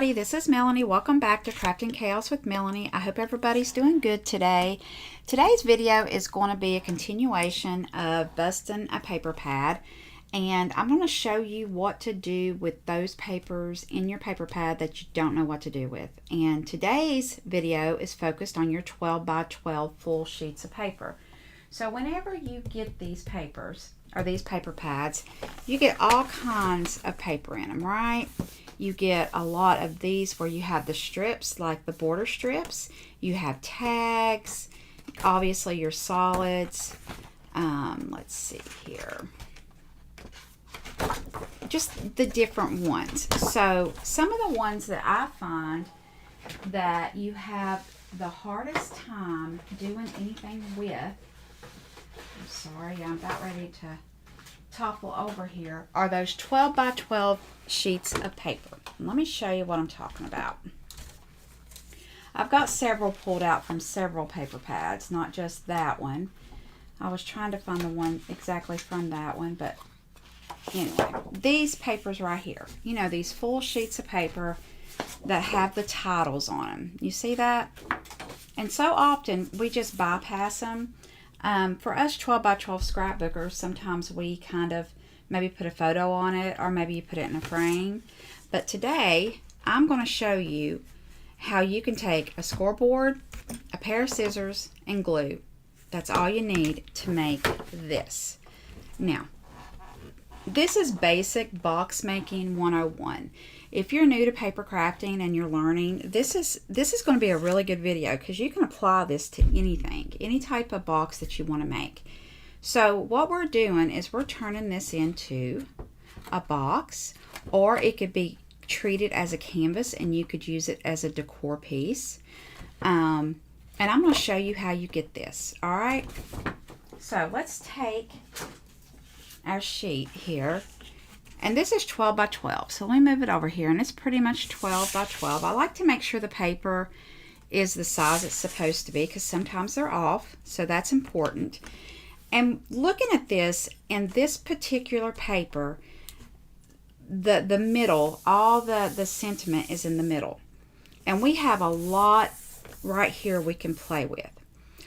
everybody, this is Melanie. Welcome back to Crafting Chaos with Melanie. I hope everybody's doing good today. Today's video is going to be a continuation of busting a paper pad, and I'm going to show you what to do with those papers in your paper pad that you don't know what to do with. And today's video is focused on your 12 by 12 full sheets of paper. So whenever you get these papers, or these paper pads, you get all kinds of paper in them, right? You get a lot of these where you have the strips, like the border strips. You have tags, obviously your solids. Let's see here. Just the different ones. So some of the ones that I find that you have the hardest time doing anything with, I'm sorry, I'm about ready to topple over here, are those 12 by 12 sheets of paper. Let me show you what I'm talking about. I've got several pulled out from several paper pads, not just that one. I was trying to find the one exactly from that one, but anyway, these papers right here, you know, these full sheets of paper that have the titles on them. You see that? And so often we just bypass them. For us 12 by 12 scrapbookers, sometimes we kind of maybe put a photo on it, or maybe you put it in a frame. But today, I'm going to show you how you can take a scoreboard, a pair of scissors, and glue. That's all you need to make this. Now, this is basic box making 101. If you're new to paper crafting and you're learning, this is going to be a really good video because you can apply this to anything, any type of box that you want to make. So what we're doing is we're turning this into a box, or it could be treated as a canvas and you could use it as a decor piece. And I'm going to show you how you get this. All right. So let's take our sheet here. And this is 12 by 12. So let me move it over here, and it's pretty much 12 by 12. I like to make sure the paper is the size it's supposed to be because sometimes they're off. So that's important. And looking at this, in this particular paper, the middle, all the sentiment is in the middle. And we have a lot right here we can play with.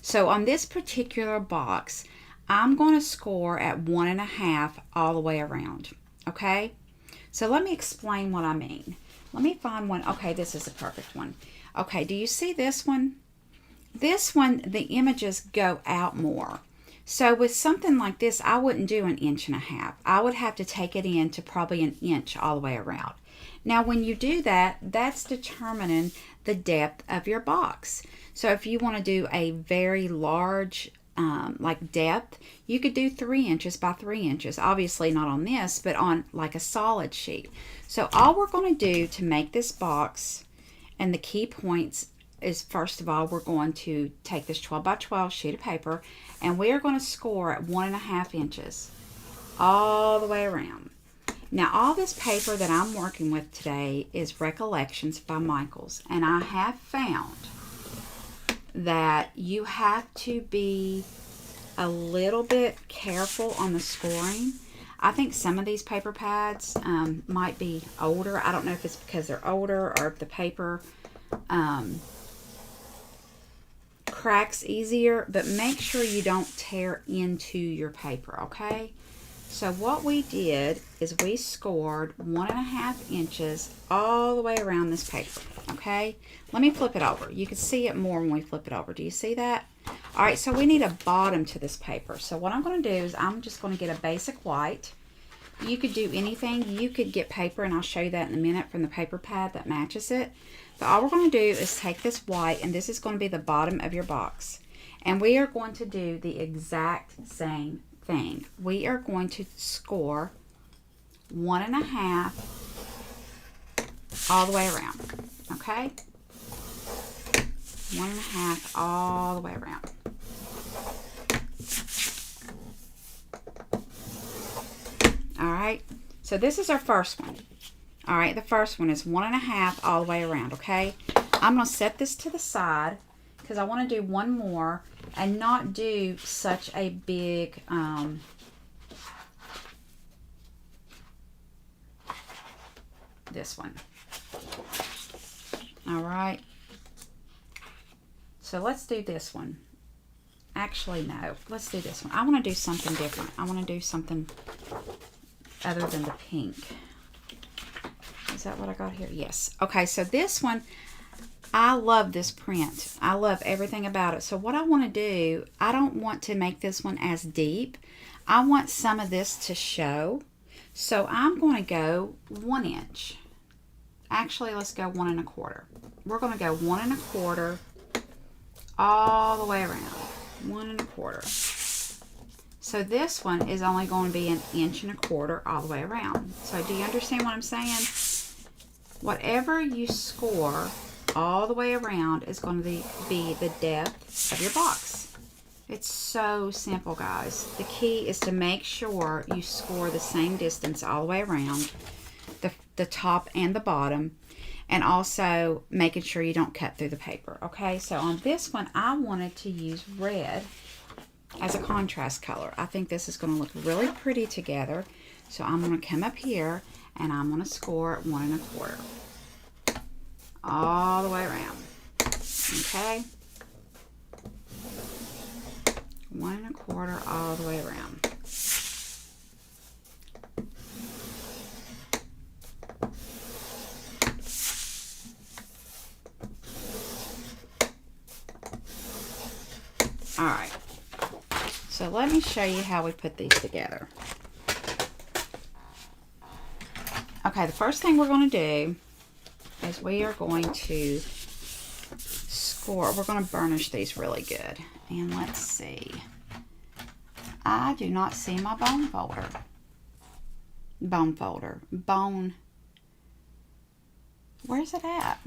So on this particular box, I'm going to score at 1.5 all the way around. Okay, so let me explain what I mean. Let me find one. Okay, this is a perfect one. Okay, do you see this one? This one, the images go out more. So with something like this, I wouldn't do 1.5 inches. I would have to take it in to probably 1 inch all the way around. Now, when you do that, that's determining the depth of your box. So if you want to do a very large like depth, you could do 3 inches by 3 inches. Obviously not on this, but on like a solid sheet. So all we're going to do to make this box, and the key points is, first of all, we're going to take this 12 by 12 sheet of paper, and we are going to score at 1.5 inches all the way around. Now, all this paper that I'm working with today is Recollections by Michaels, and I have found that you have to be a little bit careful on the scoring. I think some of these paper pads might be older. I don't know if it's because they're older or if the paper cracks easier, but make sure you don't tear into your paper, okay? So what we did is we scored 1.5 inches all the way around this paper, okay? Let me flip it over. You can see it more when we flip it over. Do you see that? All right, so we need a bottom to this paper. So what I'm going to do is I'm just going to get a basic white. You could do anything. You could get paper, and I'll show you that in a minute, from the paper pad that matches it. But all we're going to do is take this white, and this is going to be the bottom of your box. And we are going to do the exact same thing. We are going to score 1.5 all the way around, okay? 1.5 all the way around. All right, so this is our first one. All right, the first one is 1.5 all the way around, okay? I'm going to set this to the side because I want to do one more and not do such a big this one. All right. So let's do this one. Actually, no. Let's do this one. I want to do something different. I want to do something other than the pink. Is that what I got here? Yes. Okay, so this one, I love this print. I love everything about it. So what I want to do, I don't want to make this one as deep. I want some of this to show. So I'm going to go 1 inch. Actually, let's go 1 1/4. We're going to go 1 1/4 all the way around. 1 1/4. So this one is only going to be 1 1/4 inch all the way around. So do you understand what I'm saying? Whatever you score all the way around is going to be the depth of your box. It's so simple, guys. The key is to make sure you score the same distance all the way around, the top and the bottom, and also making sure you don't cut through the paper. Okay, so on this one, I wanted to use red as a contrast color. I think this is going to look really pretty together. So I'm going to come up here and I'm going to score 1 1/4 all the way around. Okay, 1 1/4 all the way around. All right, so let me show you how we put these together. Okay, the first thing we're going to do is we are going to score. We're going to burnish these really good. And let's see. I do not see my bone folder. Bone. Where's it at?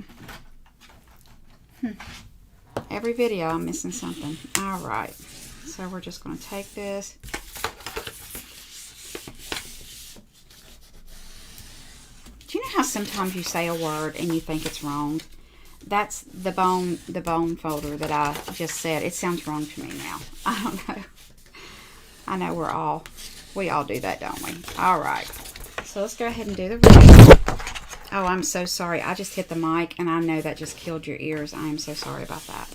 Every video I'm missing something. All right. So we're just going to take this. Do you know how sometimes you say a word and you think it's wrong? That's the bone folder that I just said. It sounds wrong to me now. I don't know. I know we all do that, don't we? All right. So let's go ahead and do the rest. Oh, I'm so sorry. I just hit the mic and I know that just killed your ears. I am so sorry about that.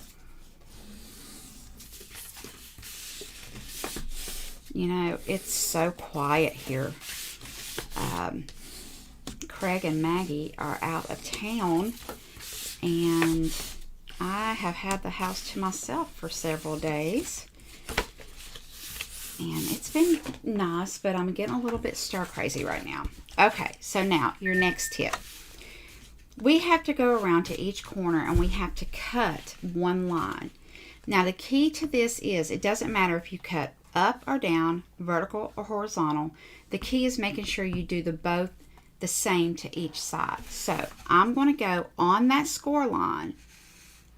You know, it's so quiet here. Craig and Maggie are out of town, and I have had the house to myself for several days. And it's been nice, but I'm getting a little bit stir crazy right now. Okay, so now your next tip. We have to go around to each corner and we have to cut 1 line. Now the key to this is, it doesn't matter if you cut up or down, vertical or horizontal. The key is making sure you do both the same to each side. So I'm going to go on that score line,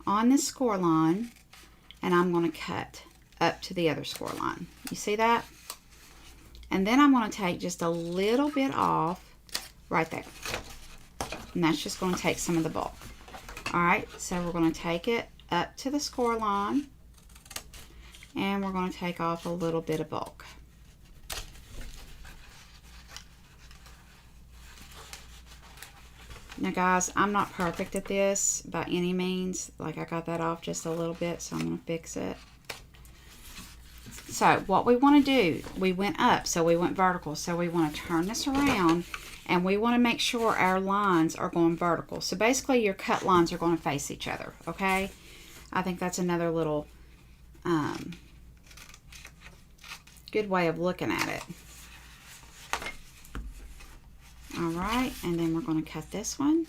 on this score line, and I'm going to cut up to the other score line. You see that? And then I'm going to take just a little bit off right there. And that's just going to take some of the bulk. All right, so we're going to take it up to the score line, and we're going to take off a little bit of bulk. Now guys, I'm not perfect at this by any means. Like, I got that off just a little bit, so I'm going to fix it. So what we want to do, we went up, so we went vertical. So we want to turn this around, and we want to make sure our lines are going vertical. So basically your cut lines are going to face each other, okay? I think that's another little good way of looking at it. All right, and then we're going to cut this one.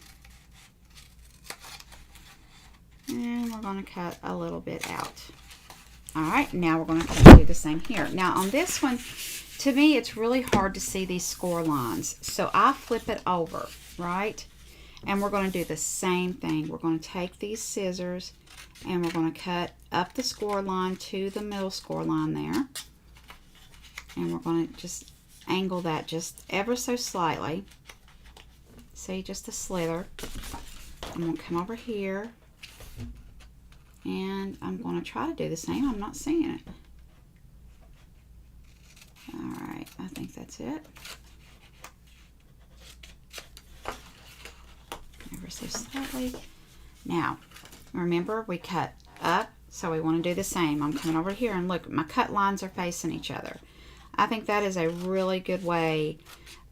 And we're going to cut a little bit out. All right, now we're going to do the same here. Now on this one, to me, it's really hard to see these score lines. So I flip it over, right? And we're going to do the same thing. We're going to take these scissors and we're going to cut up the score line to the middle score line there. And we're going to just angle that just ever so slightly. See, just a slither. I'm going to come over here. And I'm going to try to do the same. I'm not seeing it. All right, I think that's it. Ever so slightly. Now, remember we cut up, so we want to do the same. I'm coming over here and look, my cut lines are facing each other. I think that is a really good way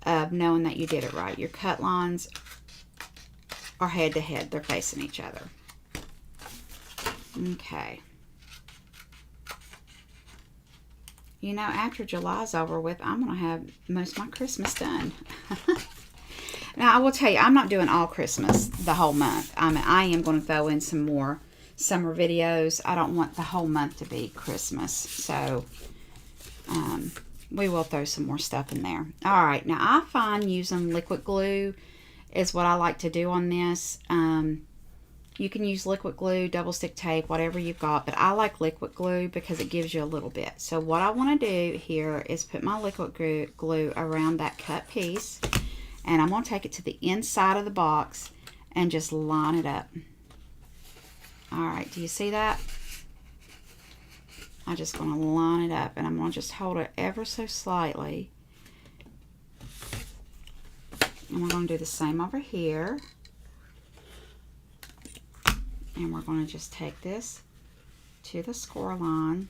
of knowing that you did it right. Your cut lines are head to head. They're facing each other. Okay. You know, after July's over with, I'm going to have most of my Christmas done. Now, I will tell you, I'm not doing all Christmas the whole month. I am going to throw in some more summer videos. I don't want the whole month to be Christmas. So, we will throw some more stuff in there. All right. Now, I find using liquid glue is what I like to do on this. You can use liquid glue, double stick tape, whatever you've got. But I like liquid glue because it gives you a little bit. So, what I want to do here is put my liquid glue around that cut piece. And I'm going to take it to the inside of the box and just line it up. All right, do you see that? I'm just going to line it up, and I'm going to just hold it ever so slightly. And we're going to do the same over here. And we're going to just take this to the score line.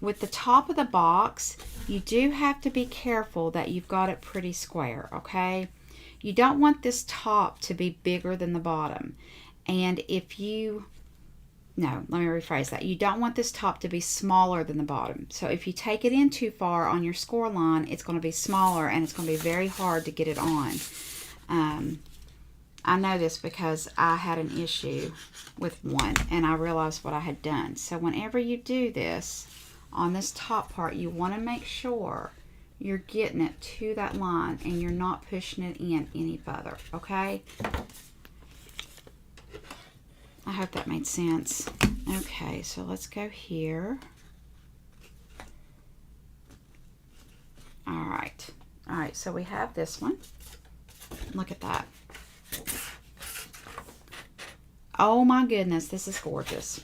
With the top of the box, you do have to be careful that you've got it pretty square, okay? You don't want this top to be bigger than the bottom. And if you, no, let me rephrase that. You don't want this top to be smaller than the bottom. So if you take it in too far on your score line, it's going to be smaller and it's going to be very hard to get it on. I know this because I had an issue with one and I realized what I had done. So whenever you do this, on this top part, you want to make sure you're getting it to that line and you're not pushing it in any further, okay? I hope that made sense. Okay, so let's go here. All right, so we have this one. Look at that. Oh my goodness, this is gorgeous.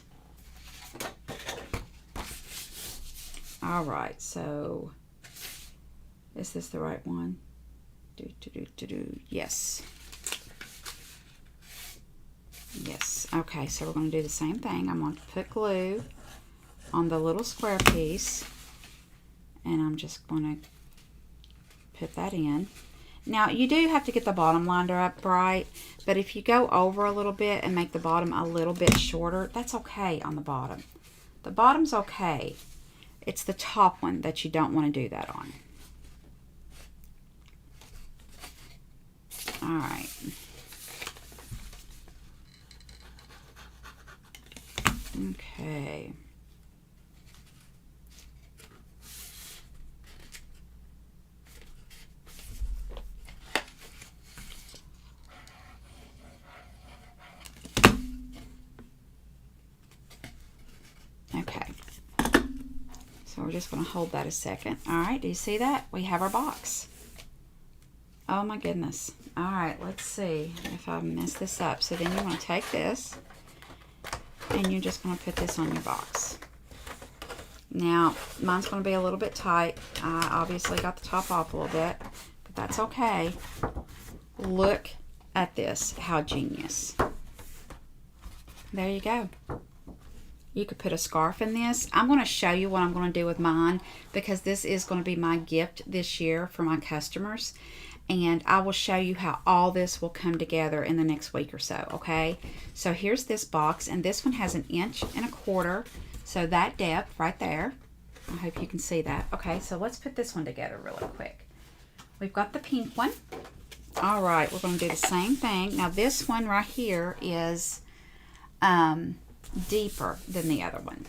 All right, so is this the right one? Yes. Yes. Okay, so we're going to do the same thing. I'm going to put glue on the little square piece, and I'm just going to put that in. Now, you do have to get the bottom lined up right, but if you go over a little bit and make the bottom a little bit shorter, that's okay on the bottom. The bottom's okay. It's the top one that you don't want to do that on. All right. Okay. Okay. So we're just going to hold that a second. All right, do you see that? We have our box. Oh my goodness. All right, let's see if I mess this up. So then you want to take this and you're just going to put this on your box. Now, mine's going to be a little bit tight. I obviously got the top off a little bit, but that's okay. Look at this. How genius. There you go. You could put a scarf in this. I'm going to show you what I'm going to do with mine because this is going to be my gift this year for my customers. And I will show you how all this will come together in the next week or so, okay? So here's this box, and this one has 1 1/4 inch. So that depth right there. I hope you can see that. Okay, so let's put this one together really quick. We've got the pink one. All right, we're going to do the same thing. Now this one right here is deeper than the other one.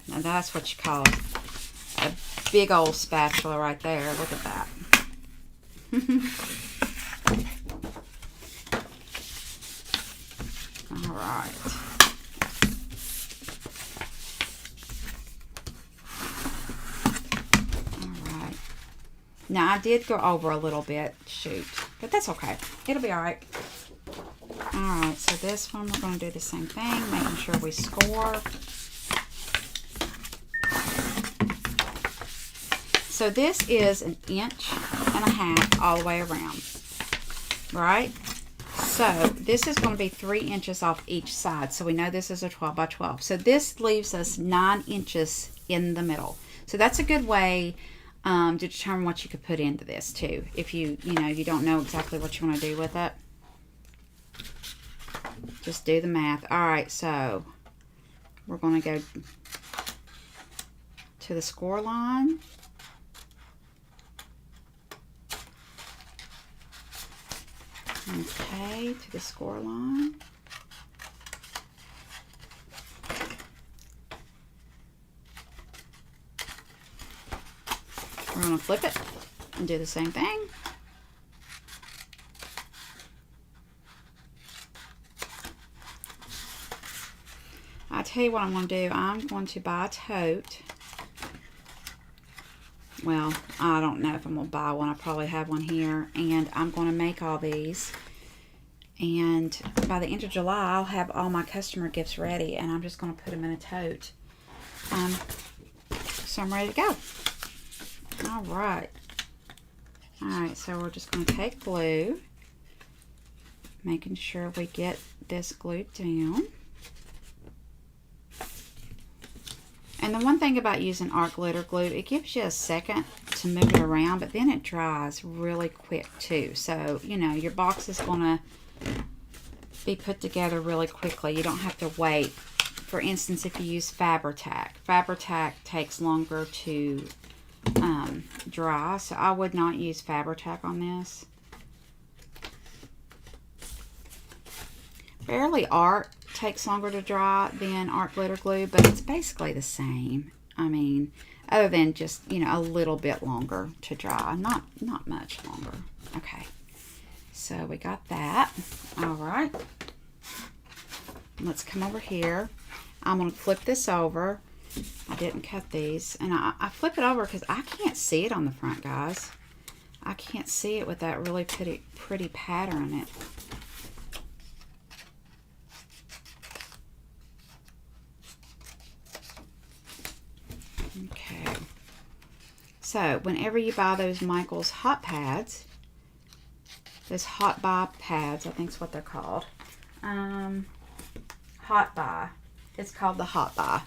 Now that's what you call a big old spatula right there. Look at that. All right. Now, I did go over a little bit, shoot, but that's okay. It'll be all right. All right, so this one, we're going to do the same thing, making sure we score. So this is 1.5 inches all the way around, right? So this is going to be 3 inches off each side. So we know this is a 12 by 12. So this leaves us 9 inches in the middle. So that's a good way to determine what you could put into this too. If you don't know exactly what you want to do with it. Just do the math. All right, so we're going to go to the score line. Okay, to the score line. We're going to flip it and do the same thing. I'll tell you what I'm going to do. I'm going to buy a tote. Well, I don't know if I'm going to buy one. I probably have one here. And I'm going to make all these. And by the end of July, I'll have all my customer gifts ready. And I'm just going to put them in a tote. So I'm ready to go. All right. All right, so we're just going to take glue. Making sure we get this glued down. And the one thing about using art glitter glue, it gives you a second to move it around, but then it dries really quick too. So, you know, your box is going to be put together really quickly. You don't have to wait. For instance, if you use Fabri-Tac takes longer to dry, so I would not use Fabri-Tac on this. Fairly Art takes longer to dry than art glitter glue, but it's basically the same. I mean, other than just, you know, a little bit longer to dry. Not much longer. Okay. So we got that. All right. Let's come over here. I'm going to flip this over. I didn't cut these. And I flip it over because I can't see it on the front, guys. I can't see it with that really pretty pattern in it. Okay. So, whenever you buy those Michaels hot pads, those hot buy pads, I think is what they're called. Hot buy. It's called the hot buy.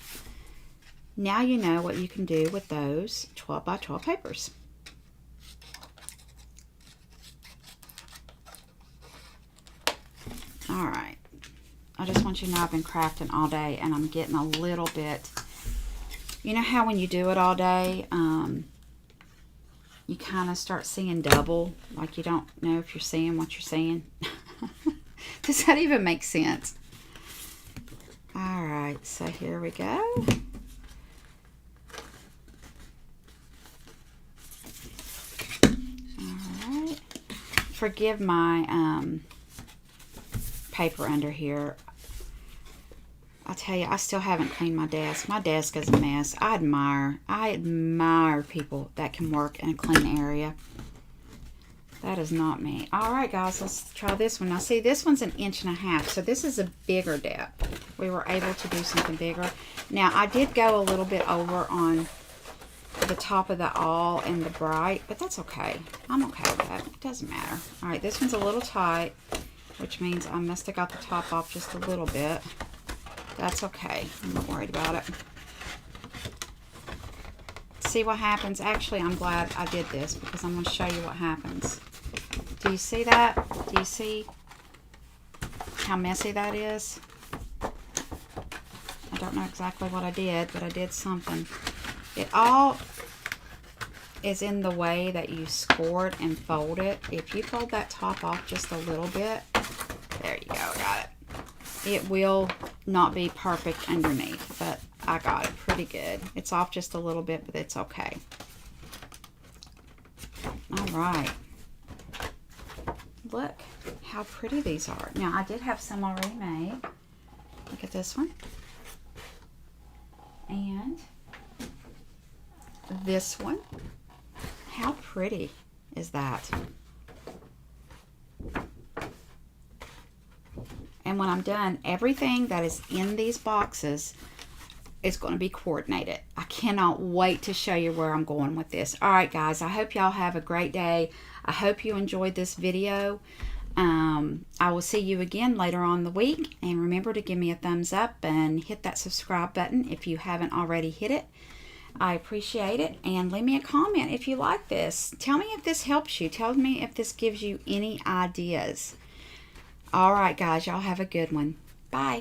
Now you know what you can do with those 12 by 12 papers. All right. I just want you to know I've been crafting all day and I'm getting a little bit, you know how when you do it all day, you kind of start seeing double, like you don't know if you're seeing what you're seeing. Does that even make sense? All right, so here we go. All right. Forgive my paper under here. I tell you, I still haven't cleaned my desk. My desk is a mess. I admire people that can work in a clean area. That is not me. All right, guys, let's try this one. Now, see, this one's 1.5 inches, so this is a bigger depth. We were able to do something bigger. Now, I did go a little bit over on the top of the all and the bright, but that's okay. I'm okay with that. It doesn't matter. All right, this one's a little tight, which means I must have got the top off just a little bit. That's okay. I'm not worried about it. See what happens. Actually, I'm glad I did this because I'm going to show you what happens. Do you see that? Do you see how messy that is? I don't know exactly what I did, but I did something. It all is in the way that you score it and fold it. If you fold that top off just a little bit, there you go, got it. It will not be perfect underneath, but I got it pretty good. It's off just a little bit, but it's okay. All right. Look how pretty these are. Now, I did have some already made. Look at this one. And this one. How pretty is that? And when I'm done, everything that is in these boxes is going to be coordinated. I cannot wait to show you where I'm going with this. All right, guys, I hope y'all have a great day. I hope you enjoyed this video. I will see you again later on in the week. And remember to give me a thumbs up and hit that subscribe button if you haven't already hit it. I appreciate it. And leave me a comment if you like this. Tell me if this helps you. Tell me if this gives you any ideas. All right, guys, y'all have a good one. Bye.